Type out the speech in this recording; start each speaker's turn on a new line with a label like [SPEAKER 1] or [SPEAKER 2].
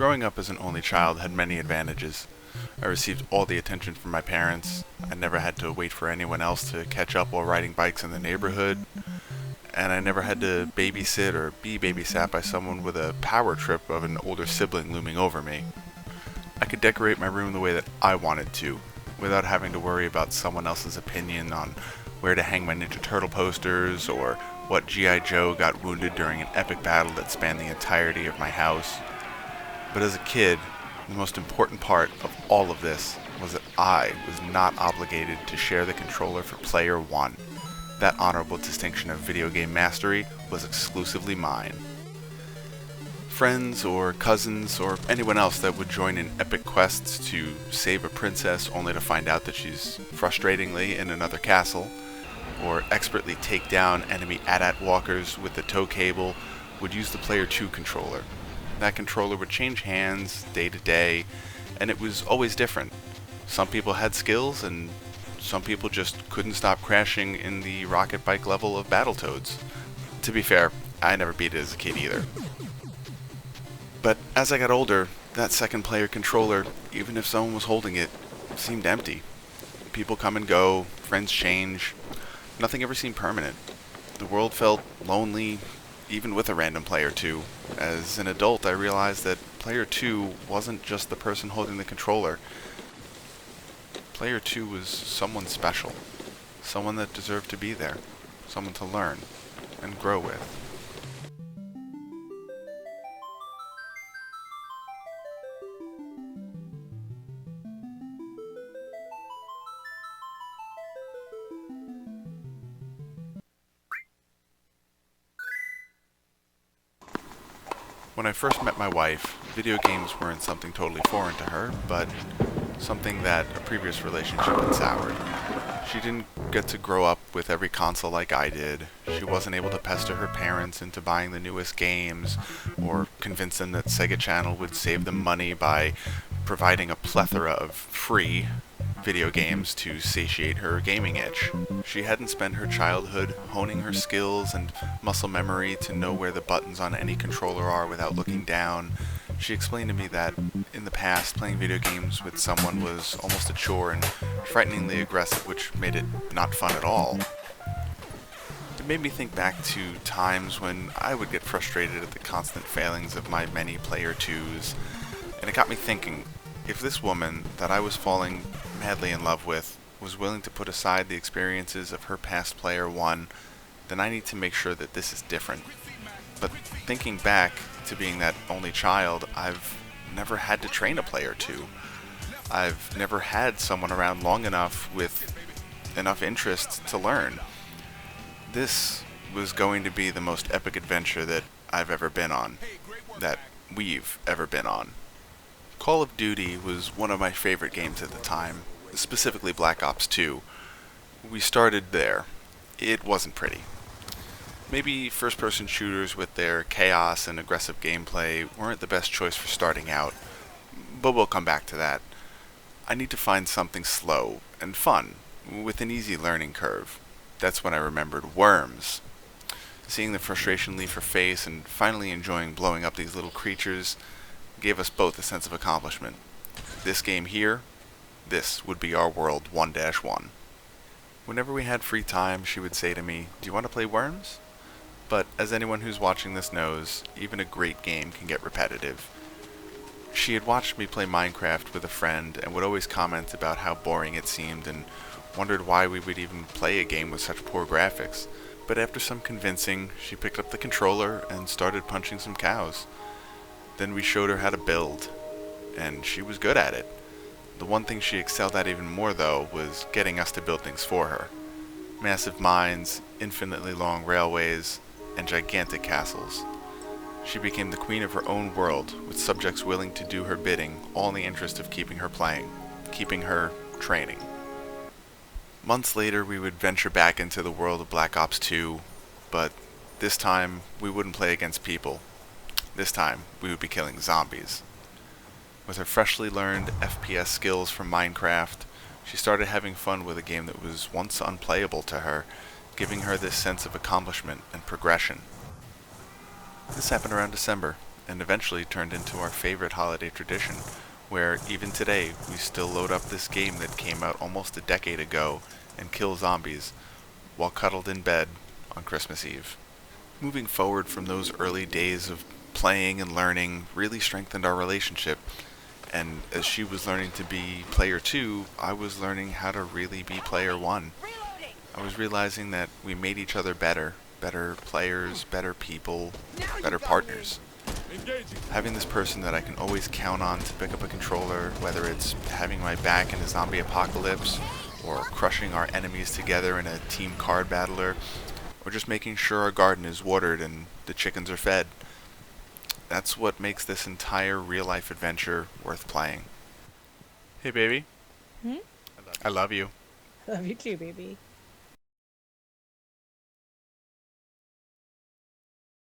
[SPEAKER 1] Growing up as an only child had many advantages. I received all the attention from my parents. I never had to wait for anyone else to catch up while riding bikes in the neighborhood. And I never had to babysit or be babysat by someone with a power trip of an older sibling looming over me. I could decorate my room the way that I wanted to, without having to worry about someone else's opinion on where to hang my Ninja Turtle posters or what G.I. Joe got wounded during an epic battle that spanned the entirety of my house. But as a kid, the most important part of all of this was that I was not obligated to share the controller for player one. That honorable distinction of video game mastery was exclusively mine. Friends or cousins or anyone else that would join in epic quests to save a princess only to find out that she's frustratingly in another castle, or expertly take down enemy AT-AT walkers with the tow cable, would use the player 2 controller. That controller would change hands day to day, and it was always different. Some people had skills, and some people just couldn't stop crashing in the rocket bike level of Battletoads. To be fair, I never beat it as a kid either. But as I got older, that second player controller, even if someone was holding it, seemed empty. People come and go, friends change, nothing ever seemed permanent. The world felt lonely, even with a random player 2. As an adult, I realized that player 2 wasn't just the person holding the controller. Player 2 was someone special, someone that deserved to be there, someone to learn and grow with. When I first met my wife, video games weren't something totally foreign to her, but something that a previous relationship had soured. She didn't get to grow up with every console like I did. She wasn't able to pester her parents into buying the newest games, or convince them that Sega Channel would save them money by providing a plethora of free video games to satiate her gaming itch. She hadn't spent her childhood honing her skills and muscle memory to know where the buttons on any controller are without looking down. She explained to me that in the past, playing video games with someone was almost a chore and frighteningly aggressive, which made it not fun at all. It made me think back to times when I would get frustrated at the constant failings of my many player 2s, and it got me thinking, if this woman that I was falling madly in love with was willing to put aside the experiences of her past player 1, then I need to make sure that this is different. But thinking back to being that only child, I've never had to train a player 2. I've never had someone around long enough with enough interest to learn. This was going to be the most epic adventure that I've ever been on, that we've ever been on. Call of Duty was one of my favorite games at the time, specifically Black Ops 2. We started there. It wasn't pretty. Maybe first-person shooters with their chaos and aggressive gameplay weren't the best choice for starting out, but we'll come back to that. I need to find something slow and fun, with an easy learning curve. That's when I remembered Worms. Seeing the frustration leave her face and finally enjoying blowing up these little creatures gave us both a sense of accomplishment. This game here, this would be our world 1-1. Whenever we had free time, she would say to me, "Do you want to play Worms?" But as anyone who's watching this knows, even a great game can get repetitive. She had watched me play Minecraft with a friend and would always comment about how boring it seemed and wondered why we would even play a game with such poor graphics. But after some convincing, she picked up the controller and started punching some cows. Then we showed her how to build, and she was good at it. The one thing she excelled at even more, though, was getting us to build things for her. Massive mines, infinitely long railways, and gigantic castles. She became the queen of her own world, with subjects willing to do her bidding, all in the interest of keeping her playing, keeping her training. Months later, we would venture back into the world of Black Ops 2, but this time, we wouldn't play against people. This time, we would be killing zombies. With her freshly learned FPS skills from Minecraft, she started having fun with a game that was once unplayable to her, giving her this sense of accomplishment and progression. This happened around December, and eventually turned into our favorite holiday tradition, where even today we still load up this game that came out almost a decade ago and kill zombies while cuddled in bed on Christmas Eve. Moving forward from those early days of playing and learning really strengthened our relationship. And as she was learning to be player 2, I was learning how to really be player 1. I was realizing that we made each other better, better players, better people, better partners. Having this person that I can always count on to pick up a controller, whether it's having my back in a zombie apocalypse, or crushing our enemies together in a team card battler, or just making sure our garden is watered and the chickens are fed. That's what makes this entire real-life adventure worth playing. Hey, baby.
[SPEAKER 2] Hmm?
[SPEAKER 1] I love you.
[SPEAKER 2] Love you too, baby.